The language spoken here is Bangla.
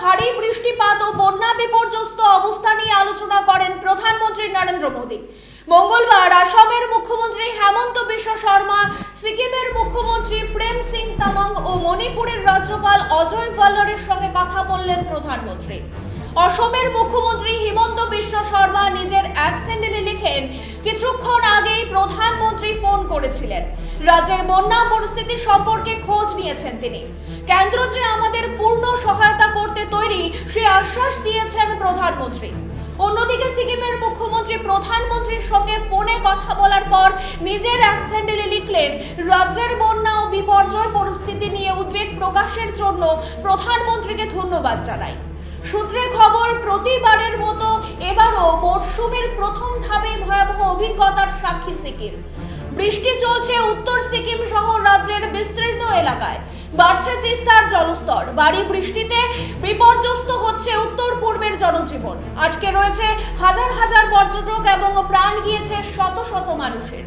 ভারী বৃষ্টিপাত ও বন্যা বিপর্যস্ত অবস্থা নিয়ে আলোচনা করেন প্রধানমন্ত্রী নরেন্দ্র মোদী। মঙ্গলবার আসামের মুখ্যমন্ত্রী হেমন্ত বিশ্ব শর্মা, সিকিমের মুখ্যমন্ত্রী প্রেম সিং তামাং ও মণিপুরের রাজ্যপাল অজয় ভাল্লারের সঙ্গে কথা বললেন প্রধানমন্ত্রী। অসমের মুখ্যমন্ত্রী হিমন্ত বিশ্ব শর্মা নিজের এক স্যান্ডেলে লিখেন, কিছুক্ষণ আগেই প্রধানমন্ত্রী ফোন করেছিলেন। রাজ্যের বন্যা পরিস্থিতি সম্পর্কে খোঁজ নিয়েছেন তিনি। কেন্দ্র যে আমাদের পূর্ণ সহায়তা করতে তৈরি সে আশ্বাস দিয়েছেন প্রধানমন্ত্রী। অন্যদিকে সিকিমের মুখ্যমন্ত্রী প্রধানমন্ত্রীর সঙ্গে ফোনে কথা বলার পর নিজের এক স্যান্ডেলে লিখলেন, রাজ্যের বন্যা ও বিপর্যয় পরিস্থিতি নিয়ে উদ্বেগ প্রকাশের জন্য প্রধানমন্ত্রীকে ধন্যবাদ জানাই। সূত্রে খবর, প্রতিবারের মতো এবারও মরশুমের প্রথম ধাপে ভয়াবহ অভিজ্ঞতার সাক্ষী সিকিম। বৃষ্টি চলছে উত্তর সিকিম সহ রাজ্যের বিস্তীর্ণ এলাকায়। বাড়ছে তিস্তার জলস্তর। ভারী বৃষ্টিতে বিপর্যস্ত হচ্ছে উত্তর পূর্বের জনজীবন। আটকে রয়েছে হাজার হাজার পর্যটক এবং প্রাণ গিয়েছে শত শত মানুষের।